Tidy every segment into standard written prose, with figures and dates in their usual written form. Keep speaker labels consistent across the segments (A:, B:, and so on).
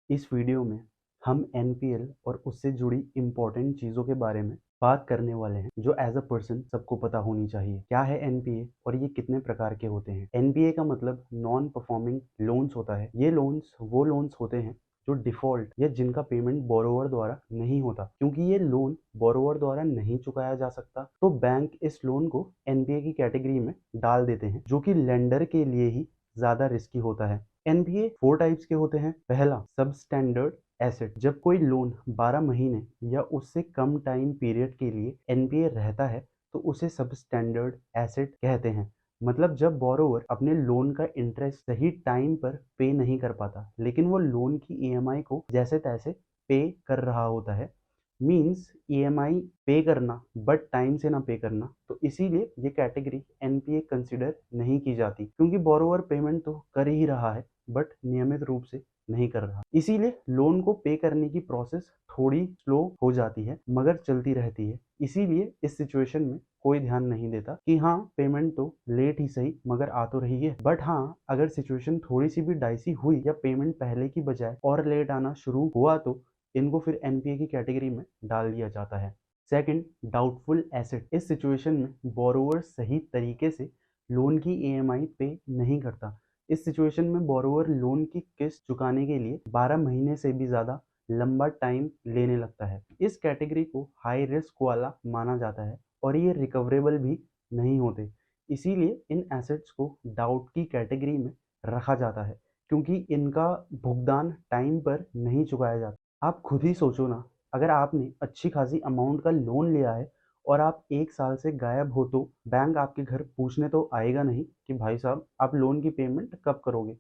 A: इस वीडियो में हम एनपीएल और उससे जुड़ी इम्पोर्टेंट चीज़ों के बारे में बात करने वाले हैं जो एज अ पर्सन सबको पता होनी चाहिए। क्या है एनपीए और ये कितने प्रकार के होते हैं? एनपीए का मतलब नॉन परफॉर्मिंग लोन्स होता है। ये लोन्स वो लोन्स होते हैं जो डिफॉल्ट या जिनका पेमेंट बोरोवर द्वारा नहीं होता। क्योंकि ये लोन बोरोवर द्वारा नहीं चुकाया जा सकता तो बैंक इस लोन को एनपीए की कैटेगरी में डाल देते हैं, जो कि लेंडर के लिए ही ज्यादा रिस्की होता है। एनपीए 4 टाइप्स के होते हैं। पहला, सब स्टैंडर्ड एसेट। जब कोई लोन 12 महीने या उससे कम टाइम पीरियड के लिए एनपीए रहता है तो उसे सब स्टैंडर्ड एसेट कहते हैं। मतलब जब बोरोवर अपने लोन का इंटरेस्ट सही टाइम पर पे नहीं कर पाता, लेकिन वो लोन की ईएमआई को जैसे तैसे पे कर रहा होता है। मीन्स ईएमआई पे करना बट टाइम से ना पे करना, तो इसीलिए ये कैटेगरी एनपीए कंसिडर नहीं की जाती, क्योंकि बोरोवर पेमेंट तो कर ही रहा है बट नियमित रूप से नहीं कर रहा। इसीलिए लोन को पे करने की प्रोसेस थोड़ी स्लो हो जाती है मगर चलती रहती है। इसीलिए इस सिचुएशन में कोई ध्यान नहीं देता कि हाँ, पेमेंट तो लेट ही सही मगर आ तो रही है। बट हाँ, अगर सिचुएशन थोड़ी सी भी डाइसी हुई या पेमेंट पहले की बजाय और लेट आना शुरू हुआ तो इनको फिर एनपीए की कैटेगरी में डाल दिया जाता है। Second, doubtful asset. इस सिचुएशन में बोरोवर सही तरीके से लोन की ईएमआई पे नहीं करता। इस सिचुएशन में बोरोवर लोन की किस्त चुकाने के लिए 12 महीने से भी ज्यादा लंबा टाइम लेने लगता है। इस कैटेगरी को हाई रिस्क वाला माना जाता है और ये रिकवरेबल भी नहीं होते। इसीलिए इन एसेट्स को डाउट की कैटेगरी में रखा जाता है, क्योंकि इनका भुगतान टाइम पर नहीं चुकाया जाता। आप खुद ही सोचो ना, अगर आपने अच्छी खासी अमाउंट का लोन लिया है और आप 1 साल से गायब हो तो बैंक आपके घर पूछने तो आएगा नहीं कि भाई साहब आप लोन की पेमेंट कब करोगे।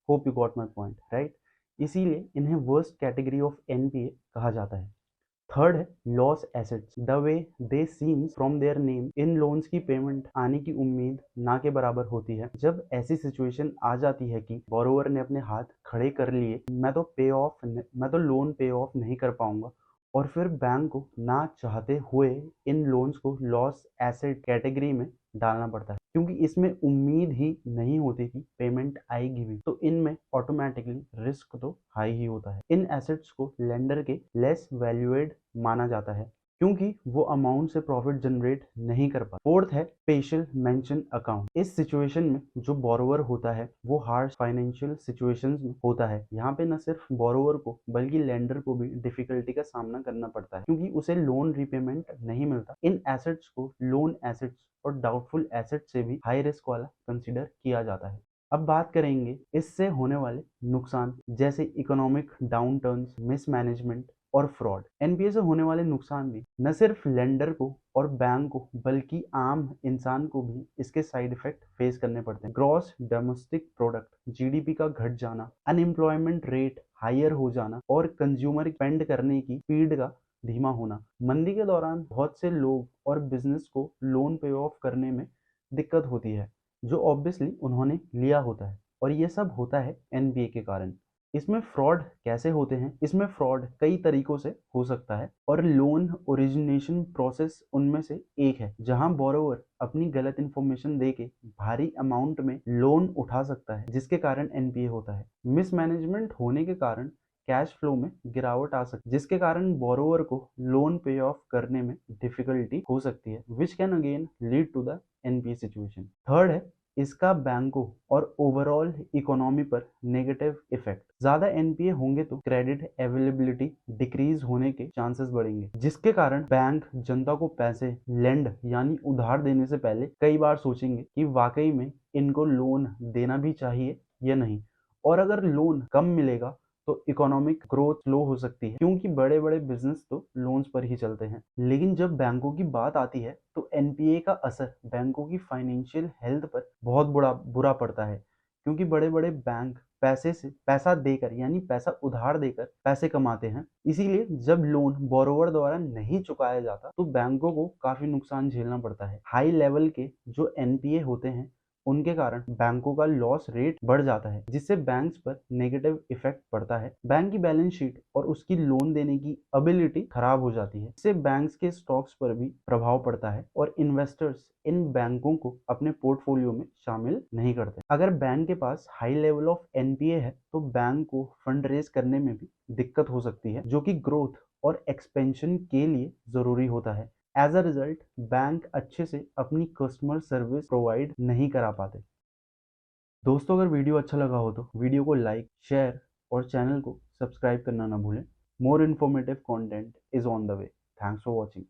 A: Hope you got my point, right? इसीलिए इन्हें वर्स्ट कैटेगरी ऑफ एनपीए कहा जाता है। थर्ड है loss assets. The way they seems from their name, in loans की पेमेंट आने की उम्मीद ना के बराबर होती है। जब ऐसी सिचुएशन आ जाती है कि बोरोवर ने अपने हाथ खड़े कर लिए, मैं तो लोन पे ऑफ नहीं कर पाऊंगा, और फिर बैंक को ना चाहते हुए इन लोन्स को लॉस एसेट कैटेगरी में डालना पड़ता है, क्योंकि इसमें उम्मीद ही नहीं होती कि पेमेंट आएगी भी, तो इनमें ऑटोमेटिकली रिस्क तो हाई ही होता है। इन एसेट्स को लेंडर के लेस वैल्यूएड माना जाता है, क्योंकि वो अमाउंट से प्रॉफिट जनरेट नहीं कर पाता। फोर्थ है स्पेशल मेंशन अकाउंट। इस सिचुएशन में जो बोरोवर होता है वो हार्श फाइनेंशियल सिचुएशंस में होता है। यहाँ पे न सिर्फ बोरोवर को बल्कि लेंडर को भी डिफिकल्टी का सामना करना पड़ता है, क्योंकि उसे लोन रिपेमेंट नहीं मिलता। इन एसेट्स को लोन एसेट्स और डाउटफुल एसेट से भी हाई रिस्क वाला कंसिडर किया जाता है। अब बात करेंगे इससे होने वाले नुकसान, जैसे इकोनॉमिक डाउन टर्न्स, मिसमैनेजमेंट और फ्रॉड। एनपीए से होने वाले नुकसान भी न सिर्फ लेंडर को और बैंक को बल्कि आम इंसान को भी इसके साइड इफेक्ट फेस करने पड़ते हैं। ग्रॉस डोमेस्टिक प्रोडक्ट, जीडीपी का घट जाना, अनएम्प्लॉयमेंट रेट हायर हो जाना और कंज्यूमर स्पेंड करने की स्पीड का धीमा होना। मंदी के दौरान बहुत से लोग और बिजनेस को लोन पे ऑफ करने में दिक्कत होती है, जो ऑब्वियसली उन्होंने लिया होता है, और ये सब होता है एनपीए के कारण। इसमें फ्रॉड कैसे होते हैं? इसमें फ्रॉड कई तरीकों से हो सकता है और लोन ओरिजिनेशन प्रोसेस उनमें से एक है, जहां बोरोवर अपनी गलत इंफॉर्मेशन देके भारी अमाउंट में लोन उठा सकता है, जिसके कारण एनपीए होता है। मिसमैनेजमेंट होने के कारण कैश फ्लो में गिरावट आ सकती है, जिसके कारण बोरोवर को लोन पे ऑफ करने में डिफिकल्टी हो सकती है, which can again lead to the NPA situation. Third है इसका बैंकों और ओवरऑल इकोनॉमी पर नेगेटिव इफेक्ट। ज्यादा एनपीए होंगे तो क्रेडिट अवेलेबिलिटी डिक्रीज होने के चांसेस बढ़ेंगे, जिसके कारण बैंक जनता को पैसे लेंड यानी उधार देने से पहले कई बार सोचेंगे कि वाकई में इनको लोन देना भी चाहिए या नहीं। और अगर लोन कम मिलेगा तो इकोनॉमिक ग्रोथ स्लो हो सकती है, क्योंकि बड़े बड़े बिजनेस तो लोन्स पर ही चलते हैं। लेकिन जब बैंकों की बात आती है तो एनपीए का असर बैंकों की फाइनेंशियल हेल्थ पर बहुत बुरा पड़ता है, क्योंकि बड़े बड़े बैंक पैसा देकर यानी पैसा उधार देकर पैसे कमाते हैं। इसीलिए जब लोन बोरोवर द्वारा नहीं चुकाया जाता तो बैंकों को काफी नुकसान झेलना पड़ता है। हाई लेवल के जो एनपीए होते हैं उनके कारण बैंकों का लॉस रेट बढ़ जाता है, जिससे बैंक्स पर नेगेटिव इफेक्ट पड़ता है। बैंक की बैलेंस शीट और उसकी लोन देने की एबिलिटी खराब हो जाती है। इससे बैंक्स के स्टॉक्स पर भी प्रभाव पड़ता है और इन्वेस्टर्स इन बैंकों को अपने पोर्टफोलियो में शामिल नहीं करते। अगर बैंक के पास हाई लेवल ऑफ एनपीए है तो बैंक को फंड रेज करने में भी दिक्कत हो सकती है, जो कि ग्रोथ और एक्सपेंशन के लिए जरूरी होता है। एज अ रिजल्ट बैंक अच्छे से अपनी कस्टमर सर्विस प्रोवाइड नहीं करा पाते। दोस्तों, अगर वीडियो अच्छा लगा हो तो वीडियो को लाइक, शेयर और चैनल को सब्सक्राइब करना ना भूलें। More informative content is on the way. Thanks for watching.